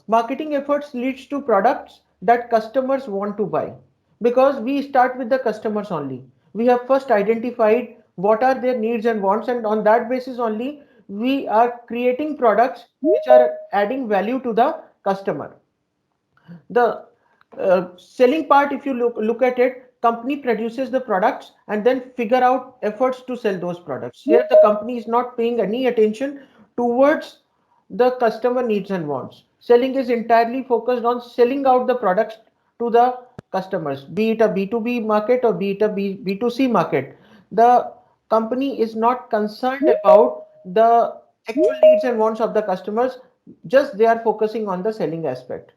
Marketing efforts leads to products that customers want to buy, because we start with the customers only. We have first identified what are their needs and wants, and on that basis only we are creating products which are adding value to the customer. The selling part, if you look at it, company produces the products and then figure out efforts to sell those products. Here the company is not paying any attention towards the customer needs and wants. Selling is entirely focused on selling out the products to the customers, be it a B2B market or be it a B2C market. The company is not concerned about the actual needs and wants of the customers, just they are focusing on the selling aspect.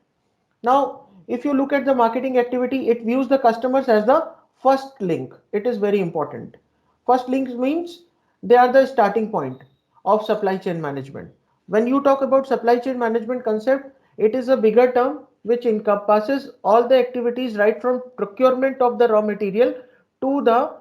Now, if you look at the marketing activity, it views the customers as the first link. It is very important. First link means they are the starting point of supply chain management. When you talk about supply chain management concept, it is a bigger term which encompasses all the activities right from procurement of the raw material to the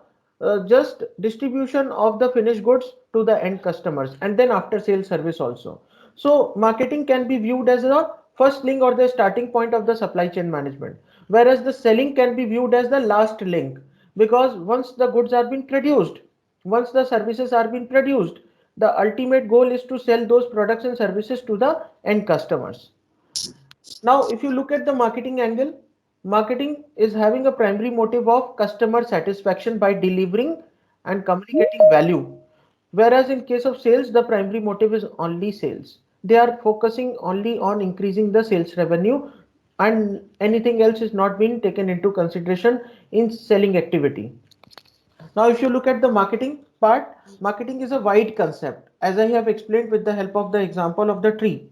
just distribution of the finished goods to the end customers, and then after sales service also. So marketing can be viewed as a first link or the starting point of the supply chain management, whereas the selling can be viewed as the last link, because once the goods are being produced, once the services are being produced, the ultimate goal is to sell those products and services to the end customers. Now, if you look at the marketing angle, marketing is having a primary motive of customer satisfaction by delivering and communicating value. Whereas in case of sales, the primary motive is only sales. They are focusing only on increasing the sales revenue, and anything else is not being taken into consideration in selling activity. Now, if you look at the marketing part, marketing is a wide concept, as I have explained with the help of the example of the tree.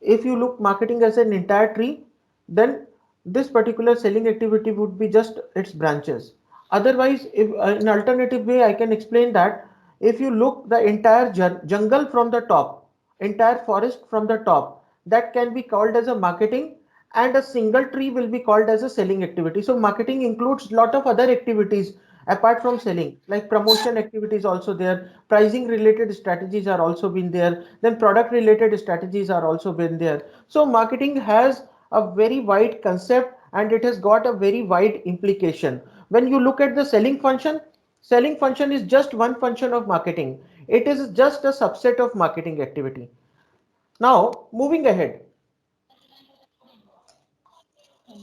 If you look marketing as an entire tree, then this particular selling activity would be just its branches. Otherwise, if in alternative way I can explain that, if you look the entire jungle from the top, entire forest from the top, that can be called as a marketing, and a single tree will be called as a selling activity. So marketing includes lot of other activities apart from selling, like promotion activities also there, pricing related strategies are also been there, then product related strategies are also been there. So marketing has a very wide concept and it has got a very wide implication. When you look at the selling function is just one function of marketing. It is just a subset of marketing activity. Now moving ahead,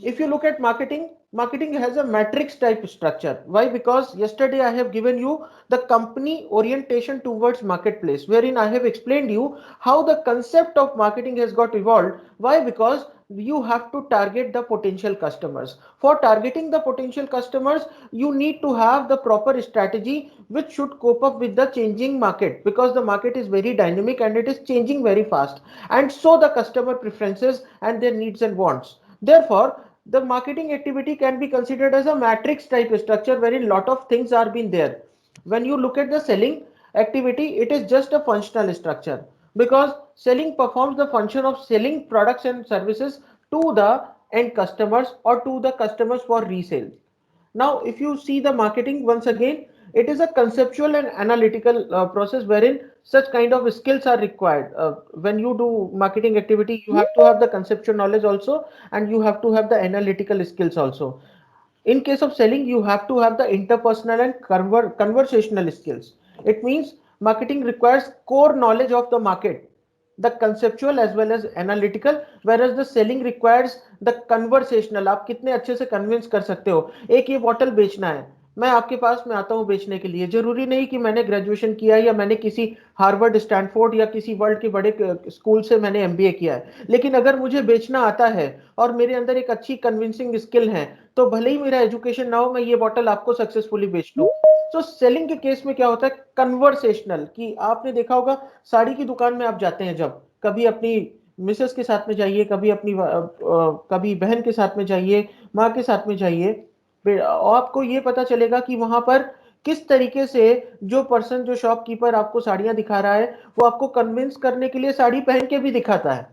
if you look at marketing, marketing has a matrix type structure. Why? Because yesterday I have given you the company orientation towards marketplace, wherein I have explained you how the concept of marketing has got evolved. Why? Because you have to target the potential customers. For targeting the potential customers, you need to have the proper strategy which should cope up with the changing market, because the market is very dynamic and it is changing very fast, and so the customer preferences and their needs and wants. Therefore, the marketing activity can be considered as a matrix type structure wherein lot of things are being there. When you look at the selling activity, it is just a functional structure, because selling performs the function of selling products and services to the end customers or to the customers for resale. Now, if you see the marketing once again, it is a conceptual and analytical process wherein such kind of skills are required. When you do marketing activity, you have to have the conceptual knowledge also, and you have to have the analytical skills also. In case of selling, you have to have the interpersonal and conversational skills. It means marketing requires core knowledge of the market, the conceptual as well as analytical, whereas the selling requires the conversational. आप कितने अच्छे से convince कर सकते हो, एक ये bottle बेचना है, मैं आपके पास में आता हूं बेचने के लिए, जरूरी नहीं कि मैंने ग्रेजुएशन किया है या मैंने किसी हार्वर्ड स्टैनफोर्ड या किसी वर्ल्ड के बड़े स्कूल से मैंने एमबीए किया है, लेकिन अगर मुझे बेचना आता है और मेरे अंदर एक अच्छी कन्विंसिंग स्किल है, तो भले ही मेरा एजुकेशन ना हो, मैं ये बॉटल आपको सक्सेसफुली बेच लूं। तो सेलिंग के केस में क्या होता है, कन्वर्सेशनल, कि आपने देखा होगा साड़ी की दुकान में आप जाते हैं, जब कभी अपनी मिसेस के साथ में जाइए, कभी अपनी कभी बहन के साथ में जाइए, माँ के साथ में जाइए, आपको ये पता चलेगा कि वहां पर किस तरीके से जो पर्सन, जो शॉपकीपर आपको साड़ियां दिखा रहा है, वो आपको कन्विंस करने के लिए साड़ी पहन के भी दिखाता है।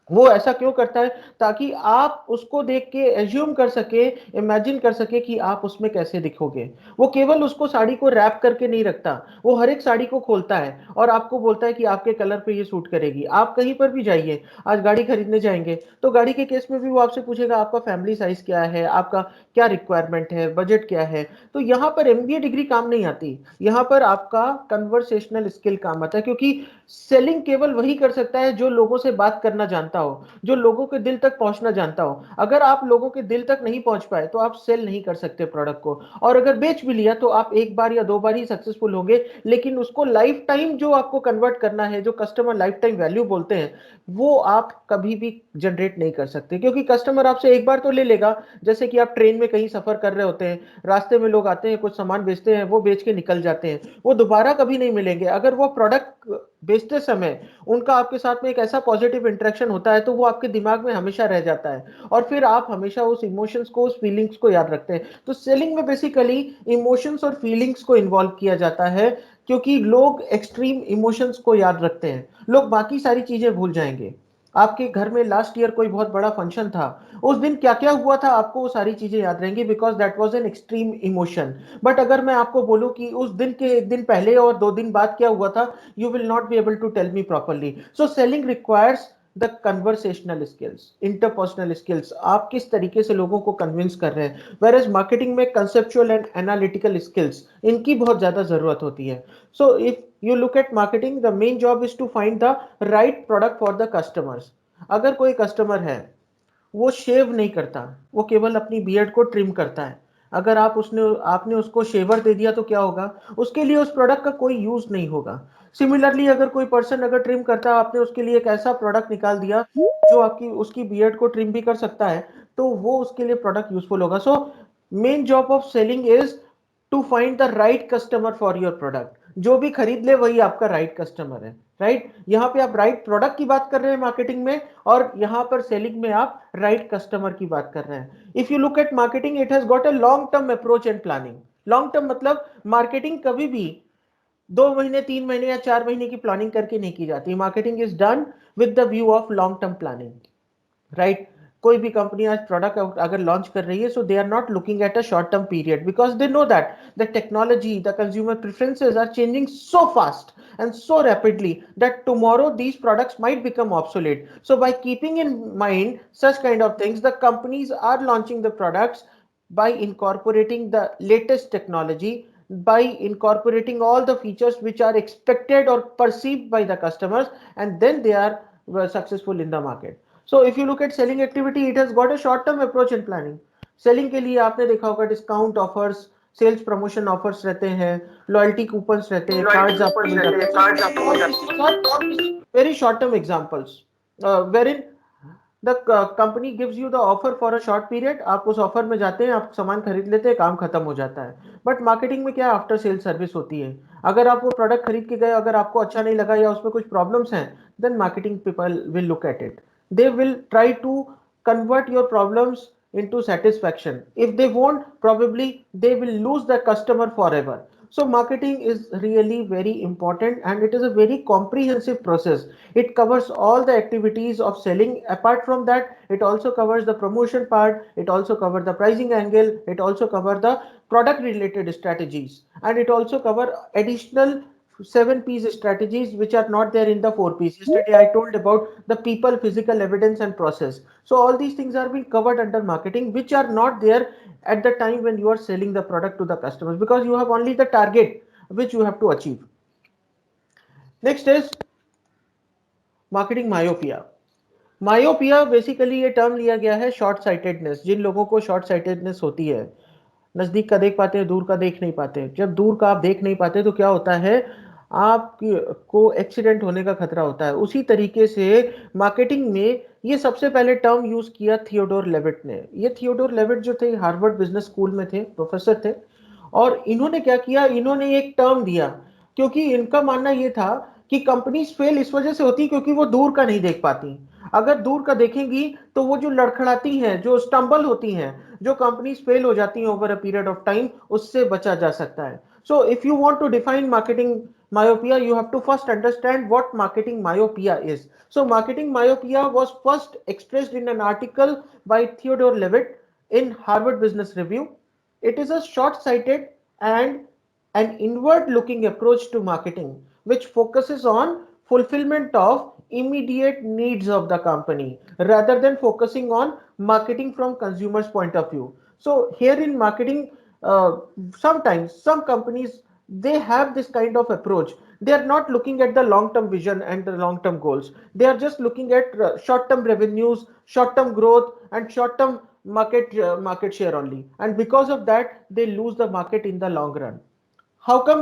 वो ऐसा क्यों करता है? ताकि आप उसको देख के एज्यूम कर सके, इमेजिन कर सके कि आप उसमें कैसे दिखोगे। वो केवल उसको साड़ी को रैप करके नहीं रखता, वो हर एक साड़ी को खोलता है और आपको बोलता है कि आपके कलर पे ये सूट करेगी। आप कहीं पर भी जाइए, आज गाड़ी खरीदने जाएंगे तो गाड़ी के केस में भी वो आपसे पूछेगा आपका फैमिली साइज क्या है, आपका क्या रिक्वायरमेंट है, बजट क्या है। तो यहाँ पर एमबीए डिग्री काम नहीं आती, यहाँ पर आपका कन्वर्सेशनल स्किल काम आता है, क्योंकि सेलिंग केवल वही कर सकता है जो लोगों से बात करना जानता हो, जो लोगों के दिल तक पहुंचना जानता हो। अगर आप लोगों के दिल तक नहीं पहुंच पाए तो आप सेल नहीं कर सकते प्रोडक्ट को। और अगर बेच भी लिया तो आप एक बार या दो बार ही सक्सेसफुल होंगे, लेकिन उसको लाइफ टाइम जो आपको कन्वर्ट करना है, जो कस्टमर लाइफ टाइम वैल्यू बोलते हैं, वो आप कभी भी जनरेट नहीं कर सकते। क्योंकि कस्टमर आपसे एक बार तो ले लेगा, जैसे कि आप ट्रेन में कहीं सफर कर रहे होते हैं, रास्ते में लोग आते हैं, कुछ सामान बेचते हैं, वो बेच के निकल जाते हैं, वो दोबारा कभी नहीं मिलेंगे। अगर वो प्रोडक्ट बेचते समय उनका आपके साथ में एक ऐसा पॉजिटिव इंटरेक्शन होता है तो वो आपके दिमाग में हमेशा रह जाता है, और फिर आप हमेशा उस इमोशंस को, उस फीलिंग्स को याद रखते हैं। तो सेलिंग में बेसिकली इमोशंस और फीलिंग्स को इन्वॉल्व किया जाता है, क्योंकि लोग एक्सट्रीम इमोशंस को याद रखते हैं, लोग बाकी सारी चीजें भूल जाएंगे। आपके घर में लास्ट ईयर कोई बहुत बड़ा फंक्शन था, उस दिन क्या क्या हुआ था आपको वो सारी चीजें याद रहेंगी, because that was an extreme emotion. But अगर मैं आपको बोलूं कि उस दिन के एक दिन पहले और दो दिन बाद क्या हुआ था, you will not be able to tell me properly. So selling requires the conversational skills, interpersonal skills, आप किस तरीके से लोगों को कन्विंस कर रहे हैं। whereas marketing में conceptual and analytical skills, इनकी बहुत ज्यादा जरूरत होती है। so if you look at marketing, the main job is to find the right product for the customers. अगर कोई कस्टमर है वो शेव नहीं करता, वो केवल अपनी बियर्ड को ट्रिम करता है, अगर आपने उसको शेवर दे दिया तो क्या होगा, उसके लिए उस प्रोडक्ट का कोई यूज नहीं होगा। सिमिलरली अगर कोई पर्सन अगर ट्रिम करता है, आपने उसके लिए एक ऐसा प्रोडक्ट निकाल दिया जो आपकी उसकी बियर्ड को ट्रिम भी कर सकता है, तो वो उसके लिए प्रोडक्ट यूजफुल होगा। So main job of selling is to find the right customer for your product. जो भी खरीद ले वही आपका राइट कस्टमर है, राइट। यहाँ पे आप राइट प्रोडक्ट की बात कर रहे हैं मार्केटिंग में, और यहाँ पर सेलिंग में आप राइट कस्टमर की बात कर रहे हैं। If you look at marketing, it has got a long term approach and planning. Long term मतलब मार्केटिंग कभी भी 2 महीने, 3 महीने या 4 महीने की प्लानिंग करके नहीं की जाती। Marketing is done with the view of long term planning, right. कोई भी कंपनी आज प्रोडक्ट अगर लॉन्च कर रही है, so they are not looking at a short term period, because they know that the technology, the consumer preferences are changing so fast and so rapidly that tomorrow these products might become obsolete. So by keeping in mind such kind of things, the companies are launching the products by incorporating the latest technology, by incorporating all the features which are expected or perceived by the customers, and then they are successful in the market. So if you look at selling activity, it has got a short term approach in planning. Selling के लिए आपने देखा होगा discount offers, sales promotion offers रहते हैं, loyalty coupons रहते हैं, cards आपको मिल जाते हैं, very short term examples where in the company gives you the offer for a short period. आप उस ऑफर में जाते हैं, आप सामान खरीद लेते हैं, काम खत्म हो जाता है। बट मार्केटिंग में क्या आफ्टर सेल सर्विस होती है। अगर आप वो प्रोडक्ट खरीद के गए, अगर आपको अच्छा नहीं लगा या उसमें कुछ प्रॉब्लम्स हैं, then marketing people will look at it, they will try to convert your problems into satisfaction. If they won't, probably they will lose the customer forever. So marketing is really very important, and it is a very comprehensive process. It covers all the activities of selling. Apart from that, it also covers the promotion part, it also covers the pricing angle, it also covers the product related strategies, and it also covers additional 7 P's strategies which are not there in the 4 P's. Yesterday I told about the people, physical evidence, and process. So all these things are being covered under marketing, which are not there at the time when you are selling the product to the customers, because you have only the target which you have to achieve. Next is marketing myopia. Myopia basically ये term लिया गया है short sightedness, जिन लोगों को short sightedness होती है, नजदीक का देख पाते हैं, दूर का देख नहीं पाते। जब दूर का आप देख नहीं पाते तो क्या होता है, आपको एक्सीडेंट होने का खतरा होता है। उसी तरीके से मार्केटिंग में ये सबसे पहले टर्म यूज किया थियोडोर लेविट ने। ये थियोडोर लेविट जो थे हार्वर्ड बिजनेस स्कूल में थे, प्रोफेसर थे, और इन्होंने क्या किया, इन्होंने एक टर्म दिया, क्योंकि इनका मानना यह था कि कंपनीज फेल इस वजह से होती क्योंकि वो दूर का नहीं देख पाती। अगर दूर का देखेंगी तो वो जो लड़खड़ाती हैं, जो स्टंबल होती हैं, जो कंपनीज फेल हो जाती हैं over a period of time, उससे बचा जा सकता है। So if you want to define marketing myopia, you have to first understand what marketing myopia is. So marketing myopia was first expressed in an article by Theodore Levitt in Harvard Business Review. It is a short-sighted and an inward-looking approach to marketing, which focuses on fulfillment of immediate needs of the company rather than focusing on marketing from consumers' point of view. So here in marketing, uh, sometimes some companies, they have this kind of approach. They are not looking at the long term vision and the long term goals. They are just looking at short term revenues, short term growth, and short term market share only, and because of that they lose the market in the long run. How come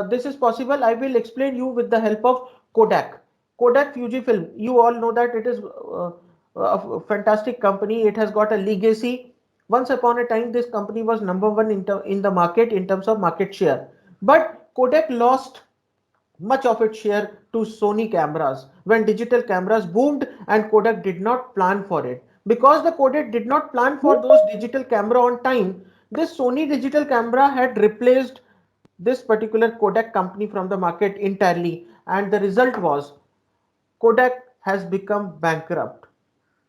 this is possible? I will explain you with the help of Kodak. Kodak Fujifilm. You all know that it is a fantastic company. It has got a legacy. Once upon a time, this company was number one in the market in terms of market share. But Kodak lost much of its share to Sony cameras when digital cameras boomed and Kodak did not plan for it. Because the Kodak did not plan for those digital camera on time, this Sony digital camera had replaced this particular Kodak company from the market entirely, and the result was Kodak has become bankrupt.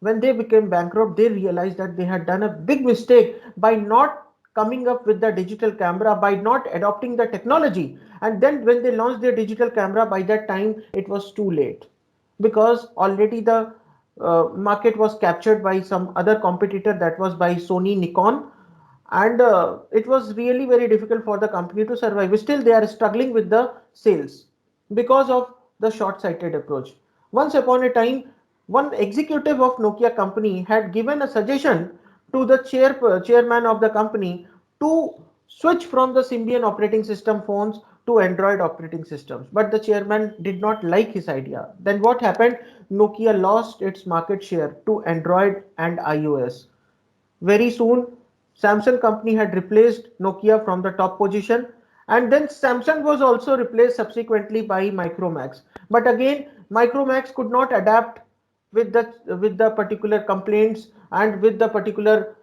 When they became bankrupt, they realized that they had done a big mistake by not coming up with the digital camera, by not adopting the technology. And then when they launched their digital camera, by that time it was too late because already the market was captured by some other competitor, that was by Sony Nikon, and it was really very difficult for the company to survive. Still, they are struggling with the sales because of the short-sighted approach. Once upon a time, one executive of Nokia company had given a suggestion to the chairman of the company to switch from the Symbian operating system phones to Android operating systems. But the chairman did not like his idea. Then what happened? Nokia lost its market share to Android and iOS. Very soon, Samsung company had replaced Nokia from the top position, and then Samsung was also replaced subsequently by Micromax. But again, Micromax could not adapt with the particular complaints and with the particular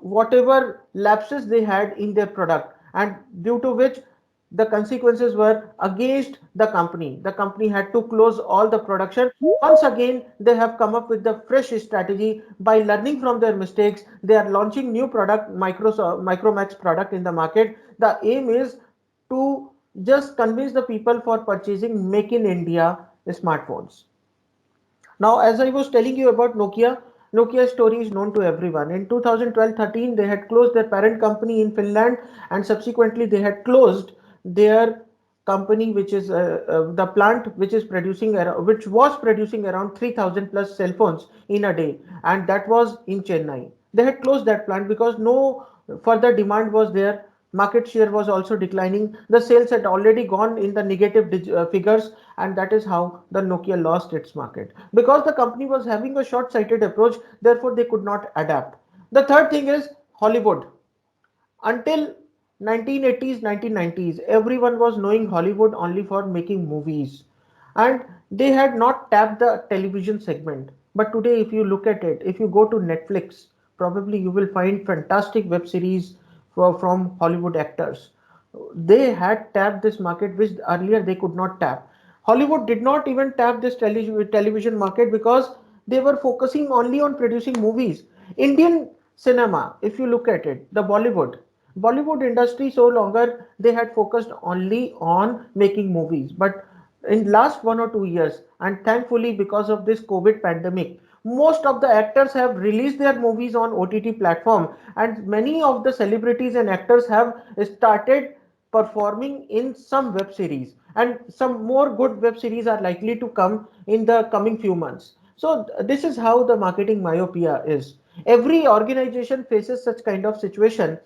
whatever lapses they had in their product, and due to which the consequences were against the company. The company had to close all the production. Once again, they have come up with the fresh strategy by learning from their mistakes. They are launching new product, Micromax product in the market. The aim is to just convince the people for purchasing Make in India smartphones. Now, as I was telling you about Nokia, Nokia's story is known to everyone. In 2012-13, they had closed their parent company in Finland, and subsequently they had closed their company, which is the plant which is producing which was producing around 3,000 plus cell phones in a day, and that was in Chennai. They had closed that plant because no further demand was there. Market share was also declining. The sales had already gone in the negative figures, and that is how the Nokia lost its market. Because the company was having a short-sighted approach, therefore they could not adapt. The third thing is Hollywood. Until 1980s, 1990s, everyone was knowing Hollywood only for making movies, and they had not tapped the television segment. But today, if you look at it, if you go to Netflix, probably you will find fantastic web series from Hollywood actors. They had tapped this market which earlier they could not tap. Hollywood did not even tap this television market because they were focusing only on producing movies. Indian cinema, if you look at it, the Bollywood industry so longer they had focused only on making movies. But in last 1 or 2 years, and thankfully because of this COVID pandemic, most of the actors have released their movies on OTT platform, and many of the celebrities and actors have started performing in some web series, and some more good web series are likely to come in the coming few months. So this is how the marketing myopia is. Every organization faces such kind of situation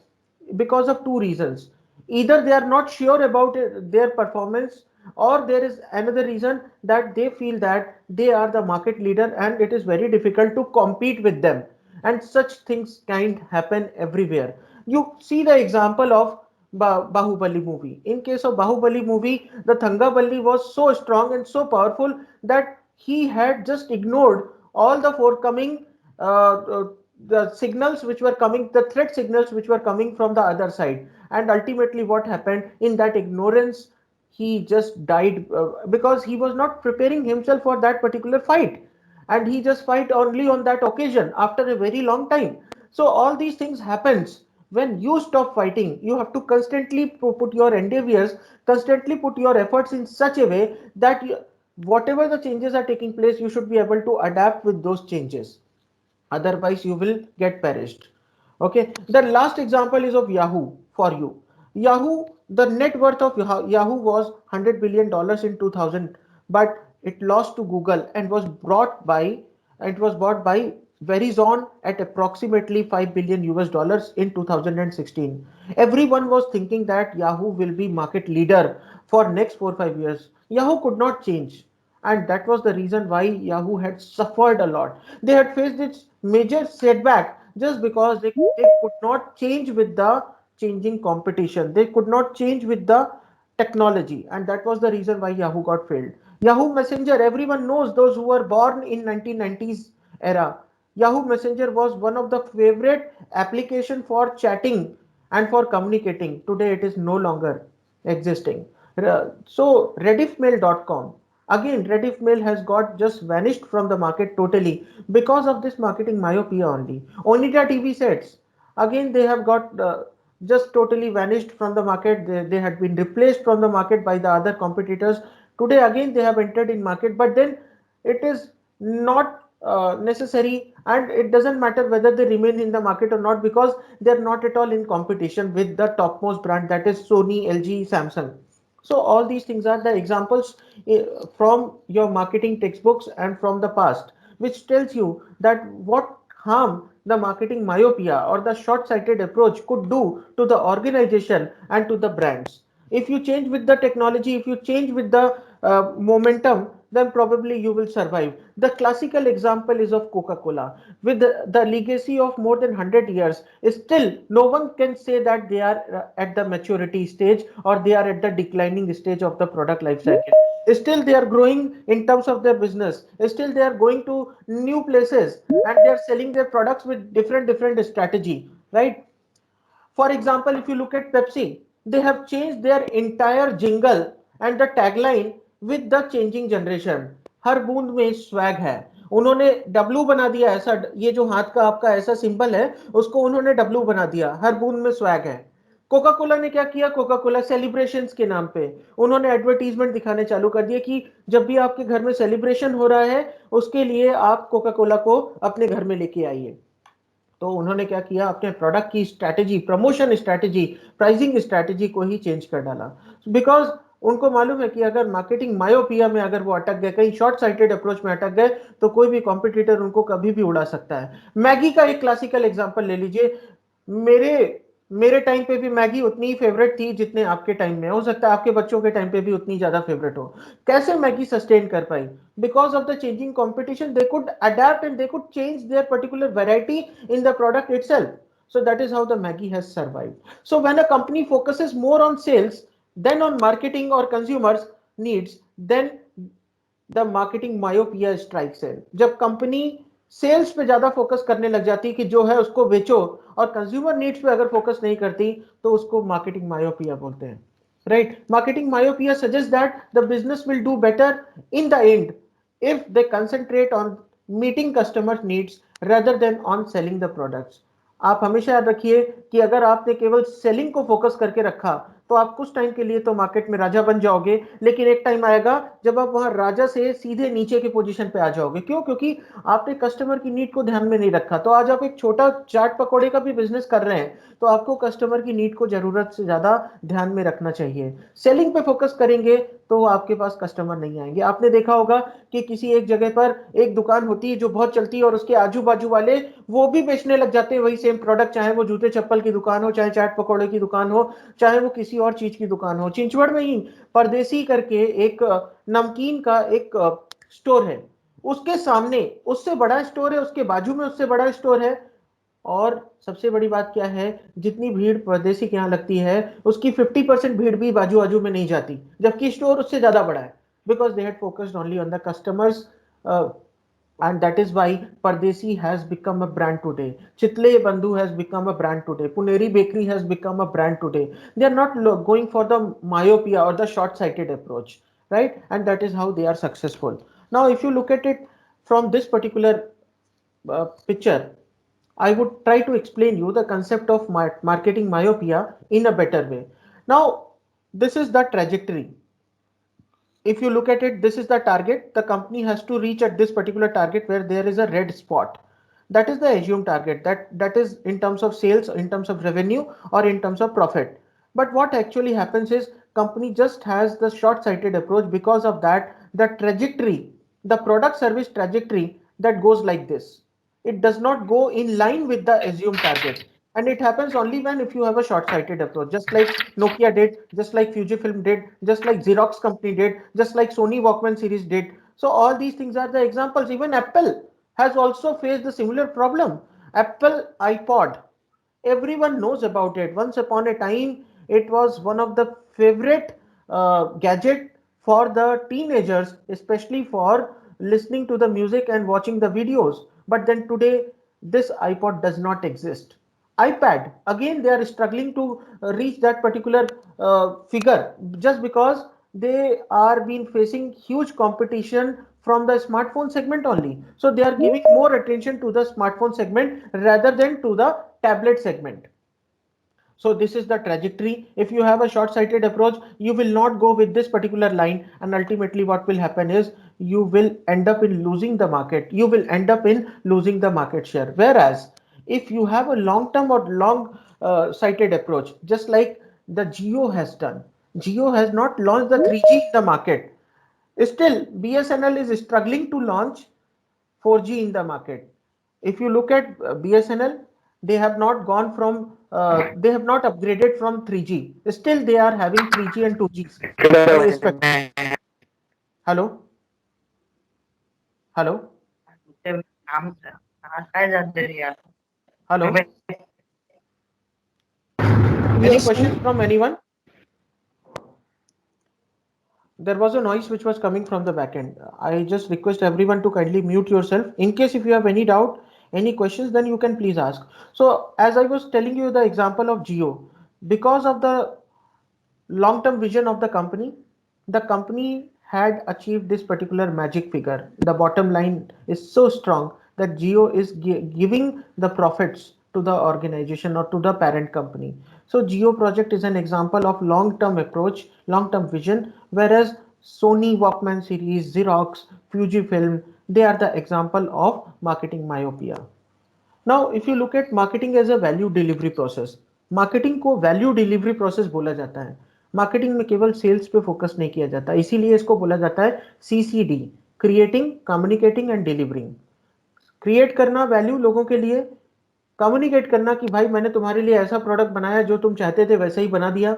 because of two reasons. Either they are not sure about their performance, or there is another reason that they feel that they are the market leader and it is very difficult to compete with them. And such things can happen everywhere. You see the example of Bahubali movie. In case of Bahubali movie, the Thangaballi was so strong and so powerful that he had just ignored all the forthcoming uh, uh, the signals which were coming, the threat signals which were coming from the other side. And ultimately, what happened in that ignorance? he just died because he was not preparing himself for that particular fight, and he just fight only on that occasion after a very long time. So all these things happens when you stop fighting. You have to constantly put your endeavors, constantly put your efforts in such a way that whatever the changes are taking place, you should be able to adapt with those changes, otherwise you will get perished. Okay, the last example is of Yahoo for you. Yahoo, the net worth of Yahoo was $100 billion in 2000, but it lost to Google and was bought by Verizon at approximately 5 billion US dollars in 2016. Everyone was thinking that Yahoo will be market leader for next 4 5 years. Yahoo could not change, and that was the reason why Yahoo had suffered a lot. They had faced its major setback just because they could not change with the changing competition. They could not change with the technology, and that was the reason why Yahoo got failed. Yahoo Messenger, everyone knows, those who were born in 1990s era. Yahoo Messenger was one of the favorite application for chatting and for communicating. Today it is no longer existing. So rediffmail.com, again Rediffmail has got just vanished from the market totally because of this marketing myopia only. Onita TV sets, again they have got just totally vanished from the market. They had been replaced from the market by the other competitors. Today again they have entered in market, but then it is not necessary, and it doesn't matter whether they remain in the market or not, because they're not at all in competition with the topmost brand, that is Sony, LG, Samsung. So all these things are the examples from your marketing textbooks and from the past, which tells you that what harm the marketing myopia or the short-sighted approach could do to the organization and to the brands. If you change with the technology, if you change with the momentum, then probably you will survive. The classical example is of Coca-Cola. With the legacy of more than 100 years, still no one can say that they are at the maturity stage or they are at the declining stage of the product life cycle. Still they are growing in terms of their business. Still they are going to new places and they are selling their products with different strategy, right? For example, if you look at Pepsi, they have changed their entire jingle and the tagline with the changing generation. हर बूंद में swag है. उन्होंने W बना दिया ऐसा, ये जो हाथ का आपका ऐसा सिंबल है उसको उन्होंने डब्लू बना दिया. हर बूंद में स्वैग है. कोका कोला ने क्या किया? कोका कोला सेलिब्रेशंस के नाम पे उन्होंने एडवर्टीजमेंट दिखाने चालू कर दिए कि जब भी आपके घर में सेलिब्रेशन हो रहा है उसके लिए आप कोका कोला को अपने घर में लेके आइए. तो उन्होंने क्या किया? अपने प्रोडक्ट की strategy, promotion strategy, pricing strategy को ही चेंज कर डाला, बिकॉज उनको मालूम है कि अगर मार्केटिंग मायोपिया में अगर वो अटक गए, कहीं शॉर्ट साइटेड अप्रोच में अटक गए, तो कोई भी कॉम्पिटिटर उनको कभी भी उड़ा सकता है. मैगी का एक क्लासिकल एग्जांपल ले लीजिए. मेरे मेरे टाइम पे भी मैगी उतनी ही फेवरेट थी जितने आपके टाइम में. हो सकता है आपके बच्चों के टाइम पे भी उतनी ज्यादा फेवरेट हो. कैसे मैगी सस्टेन कर पाई? Because of the changing competition, they could adapt and they could change their particular variety in the product itself. So that is how the Maggie has survived. So when a company focuses more on sales than on marketing or consumers needs, then the marketing myopia strikes in. जब company sales पे ज्यादा focus करने लग जाती है कि जो है उसको बेचो, और कंज्यूमर नीड्स पे अगर फोकस नहीं करती, तो उसको मार्केटिंग मायोपिया बोलते हैं. Right? Marketing myopia suggests that the business will do better in the end if they concentrate on meeting customers' needs rather than on selling the products. आप हमेशा याद रखिए कि अगर आपने केवल सेलिंग को फोकस करके रखा, तो आप कुछ टाइम के लिए तो मार्केट में राजा बन जाओगे, लेकिन एक टाइम आएगा जब आप वहां राजा से सीधे नीचे के पोजीशन पे आ जाओगे. क्यों? क्योंकि आपने कस्टमर की नीड को ध्यान में नहीं रखा. तो आज आप एक छोटा चाट पकौड़े का भी बिजनेस कर रहे हैं, तो आपको कस्टमर की नीड को जरूरत से ज्यादा ध्यान में रखना चाहिए. सेलिंग पे फोकस करेंगे तो आपके पास कस्टमर नहीं आएंगे. आपने देखा होगा कि किसी एक जगह पर एक दुकान होती है जो बहुत चलती है, और उसके आजू बाजू वाले वो भी बेचने लग जाते हैं वही सेम प्रोडक्ट, चाहे वो जूते चप्पल की दुकान हो, चाहे चाट पकौड़े की दुकान हो, चाहे वो किसी और चीज की दुकान हो. चिंचवड़ में ही परदेसी करके एक नमकीन का एक स्टोर है. उसके सामने उससे बड़ा स्टोर है, उसके बाजू में उससे बड़ा स्टोर है, और सबसे बड़ी बात क्या है? जितनी भीड़ परदेसी के यहाँ लगती है उसकी 50% भीड़ भी बाजू बाजू में नहीं जाती, जबकि स्टोर उससे ज्यादा बड़ा है. Because they had focused only on the customers and that is why Pardesi has become a brand today. Chitle Bandhu has become a brand today. Puneri Bakery has become a brand today. They are not going for the myopia or the short-sighted approach, right? And that is how they are successful. Now, if you look at it from this particular picture, I would try to explain you the concept of marketing myopia in a better way. Now, this is the trajectory. If you look at it, this is the target. The company has to reach at this particular target where there is a red spot. That is the assumed target. That is in terms of sales, in terms of revenue, or in terms of profit. But what actually happens is company just has the short-sighted approach. Because of that, the trajectory, the product service trajectory, that goes like this. It does not go in line with the assumed target. And it happens only when if you have a short-sighted approach, just like Nokia did, just like Fujifilm did, just like Xerox company did, just like Sony Walkman series did. So all these things are the examples. Even Apple has also faced the similar problem. Apple iPod, everyone knows about it. Once upon a time, it was one of the favorite gadget for the teenagers, especially for listening to the music and watching the videos. But then today, this iPod does not exist. iPad, again, they are struggling to reach that particular figure just because they are been facing huge competition from the smartphone segment only. So they are giving more attention to the smartphone segment rather than to the tablet segment. So this is the trajectory. If you have a short-sighted approach, you will not go with this particular line, and ultimately what will happen is you will end up in losing the market. You will end up in losing the market share. Whereas if you have a long-term or long-sighted approach, just like the Geo has done, Geo has not launched the 3G in the market. Still, BSNL is struggling to launch 4G in the market. If you look at BSNL, they have not gone from, they have not upgraded from 3G. Still, they are having 3G and 2G. Hello, hello, hello. Any Yes, questions sir. from anyone? There was a noise which was coming from the back end. I just request everyone to kindly mute yourself. In case if you have any doubt, any questions, then you can please ask. So as I was telling you the example of Geo, because of the long-term vision of the company had achieved this particular magic figure. The bottom line is so strong that Geo is giving the profits to the organization or to the parent company. So Geo project is an example of long-term approach, long-term vision, whereas Sony Walkman series, Xerox, Fujifilm, they are the example of marketing myopia. Now, if you look at marketing as a value delivery process, marketing को value delivery process बोला जाता है. Marketing में केवल sales पे focus नहीं किया जाता, इसीलिए इसको बोला जाता है CCD, creating, communicating and delivering. Create करना वैल्यू लोगों के लिए, कम्युनिकेट करना कि भाई मैंने तुम्हारे लिए ऐसा प्रोडक्ट बनाया जो तुम चाहते थे वैसे ही बना दिया,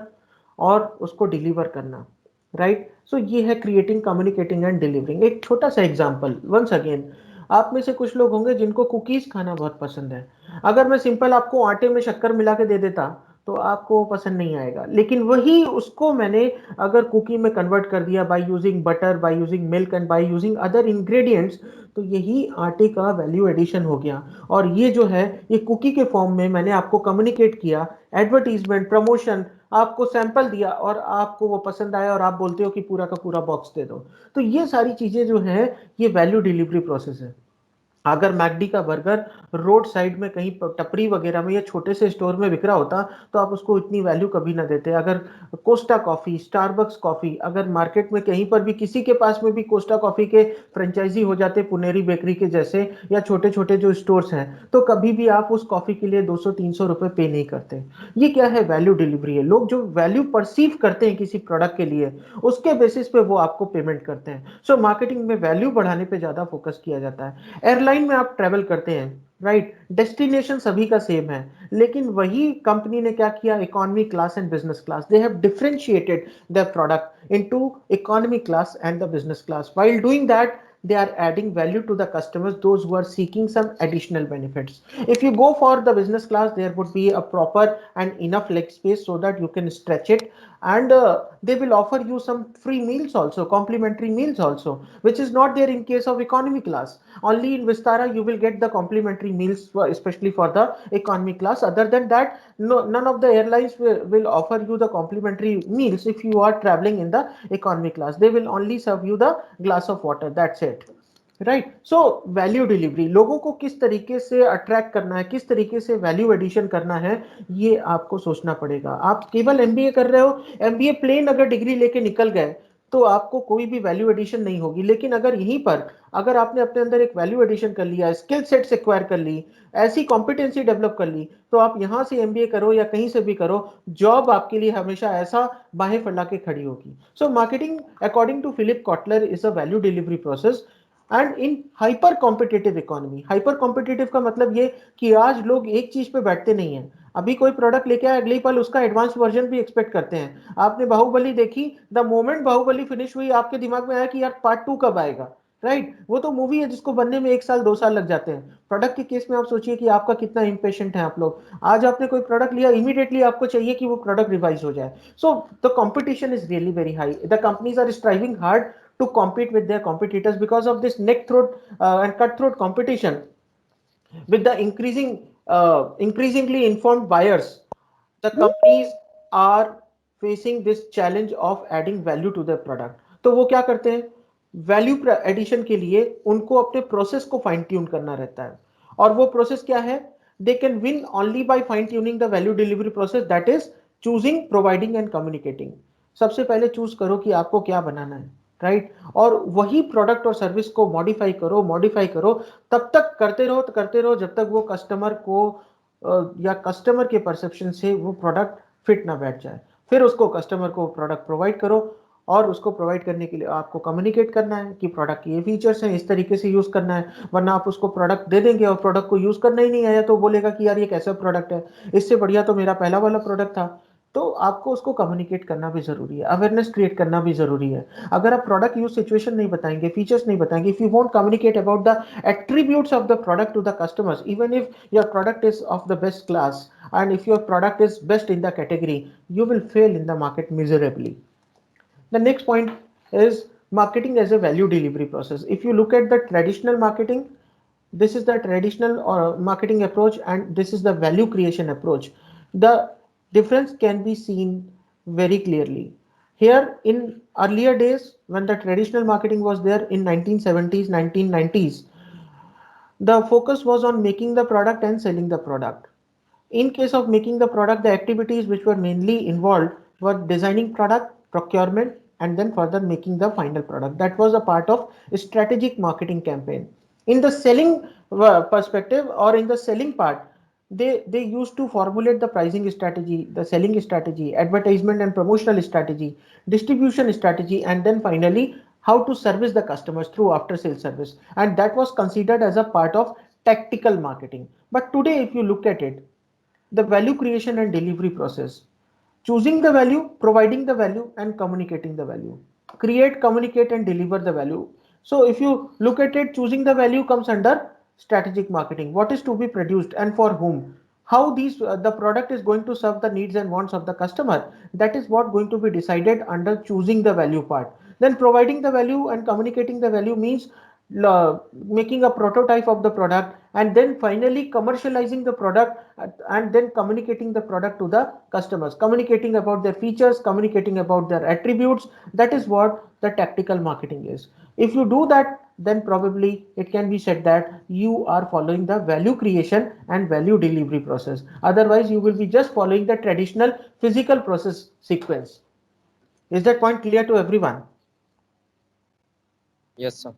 और उसको डिलीवर करना, राइट. सो ये है क्रिएटिंग, कम्युनिकेटिंग एंड डिलीवरिंग. एक छोटा सा एग्जांपल वंस अगेन, आप में से कुछ लोग होंगे जिनको कुकीज खाना बहुत पसंद है. अगर मैं सिंपल आपको आटे में शक्कर मिला के दे देता तो आपको पसंद नहीं आएगा, लेकिन वही उसको मैंने अगर कुकी में कन्वर्ट कर दिया by using butter, by using milk and by using other ingredients, तो यही आटे का वैल्यू एडिशन हो गया. और ये जो है ये कुकी के फॉर्म में मैंने आपको कम्युनिकेट किया, एडवर्टीजमेंट, प्रमोशन, आपको सैंपल दिया और आपको वो पसंद आया और आप बोलते हो कि पूरा का पूरा बॉक्स दे दो. तो ये सारी चीजें जो है ये वैल्यू डिलीवरी प्रोसेस है. अगर मैकडी का बर्गर रोड साइड में कहीं टपरी वगैरह में या छोटे से स्टोर में बिक रहा होता तो आप उसको इतनी वैल्यू कभी ना देते. अगर कोस्टा कॉफी, स्टारबक्स कॉफी अगर मार्केट में कहीं पर भी किसी के पास में भी कोस्टा कॉफी के फ्रेंचाइजी हो जाते, पुनेरी बेकरी के जैसे, या छोटे छोटे जो स्टोर्स हैं, तो कभी भी आप उस कॉफी के लिए 200-300 रुपए पे नहीं करते. ये क्या है? वैल्यू डिलीवरी है. लोग जो वैल्यू परसीव करते हैं किसी प्रोडक्ट के लिए, उसके बेसिस पे वो आपको पेमेंट करते हैं. सो मार्केटिंग में वैल्यू बढ़ाने पे ज्यादा फोकस किया जाता है. एयरलाइन में आप ट्रेवल करते हैं, राइट, डेस्टिनेशन सभी का सेम है, लेकिन वही कंपनी ने क्या किया, economy class and business class, they have differentiated their product into economy class and the business class. While doing that, they are adding value to the customers, those who are seeking some additional benefits. If you go for the business class, there would be a proper and enough leg space so that you can stretch it. and they will offer you some free meals also, complimentary meals also, which is not there in case of economy class. Only in Vistara you will get the complimentary meals especially for the economy class. Other than that, no, none of the airlines will offer you the complimentary meals if you are traveling in the economy class. They will only serve you the glass of water, that's it. Right so value delivery, लोगों को किस तरीके से attract करना है, किस तरीके से वैल्यू एडिशन करना है, ये आपको सोचना पड़ेगा. आप केवल एमबीए कर रहे हो, एमबीए प्लेन अगर डिग्री लेके निकल गए तो आपको कोई भी वैल्यू एडिशन नहीं होगी. लेकिन अगर यहीं पर अगर आपने अपने अंदर एक वैल्यू एडिशन कर लिया, स्किल सेट्स एक्वायर कर ली, ऐसी कॉम्पिटेंसी डेवलप कर ली, तो आप यहां से एमबीए करो या कहीं से भी करो, जॉब आपके लिए हमेशा ऐसा बाहें फैला के खड़ी होगी. So marketing according to Philip Kotler is a value delivery process. And in hyper competitive economy, hyper competitive का मतलब ये कि आज लोग एक चीज पे बैठते नहीं है. अभी कोई प्रोडक्ट लेके आए, अगली पल उसका एडवांस वर्जन भी एक्सपेक्ट करते हैं. आपने बाहुबली देखी, द मोमेंट बाहुबली फिनिश हुई आपके दिमाग में आया कि यार पार्ट 2 कब आएगा, राइट वो तो मूवी है जिसको बनने में 1 साल 2 साल लग जाते हैं. प्रोडक्ट के केस में आप सोचिए कि आपका कितना इम्पेशेंट है आप लोग. आज आपने कोई प्रोडक्ट लिया, इमीडिएटली आपको चाहिए कि वो प्रोडक्ट रिवाइज हो जाए. So the competition is really very high. The companies are striving hard to compete with their competitors because of this neck throat and cutthroat competition with the increasingly informed buyers. The companies are facing this challenge of adding value to their product. तो वो क्या करते हैं, value addition के लिए उनको अपने process को फाइन ट्यून करना रहता है. और वो प्रोसेस क्या है, they can win only by fine tuning the value delivery process, that is choosing, providing and communicating. सबसे पहले चूज करो कि आपको क्या बनाना है, राइट और वही प्रोडक्ट और सर्विस को मॉडिफाई करो. तब तक करते रहो जब तक वो कस्टमर को या कस्टमर के परसेप्शन से वो प्रोडक्ट फिट ना बैठ जाए. फिर उसको कस्टमर को प्रोडक्ट प्रोवाइड करो, और उसको प्रोवाइड करने के लिए आपको कम्युनिकेट करना है कि प्रोडक्ट के ये फीचर्स हैं, इस तरीके से यूज करना है. वरना आप उसको प्रोडक्ट दे देंगे और प्रोडक्ट को यूज करना ही नहीं आया तो बोलेगा कि यार ये कैसा प्रोडक्ट है, इससे बढ़िया तो मेरा पहला वाला प्रोडक्ट था. तो आपको उसको कम्युनिकेट करना भी जरूरी है, अवेयरनेस क्रिएट करना भी जरूरी है. अगर आप प्रोडक्ट यूज सिचुएशन नहीं बताएंगे, फीचर्स नहीं बताएंगे, if you won't communicate about the attributes of the product to the customers, even if your product is of the best class and if your product is best in the category, you will fail in the market miserably. The next point is marketing as a value delivery process. If you look at the traditional marketing, this is the traditional marketing approach and this is the value creation approach. The difference can be seen very clearly. Here in earlier days, when the traditional marketing was there in 1970s, 1990s, the focus was on making the product and selling the product. In case of making the product, the activities which were mainly involved were designing product, procurement, and then further making the final product. That was a part of a strategic marketing campaign. In the selling perspective or in the selling part, they used to formulate the pricing strategy, the selling strategy, advertisement and promotional strategy, distribution strategy, and then finally how to service the customers through after sales service. And that was considered as a part of tactical marketing. But today, if you look at it, the value creation and delivery process, choosing the value, providing the value, and communicating the value. Create, communicate, and deliver the value. So if you look at it, choosing the value comes under strategic marketing. What is to be produced and for whom? How these the product is going to serve the needs and wants of the customer. That is what going to be decided under choosing the value part. Then providing the value and communicating the value means making a prototype of the product and then finally commercializing the product and then communicating the product to the customers, communicating about their features, communicating about their attributes. That is what the tactical marketing is. If you do that, then probably it can be said that you are following the value creation and value delivery process. Otherwise you will be just following the traditional physical process sequence. Is that point clear to everyone? Yes, sir.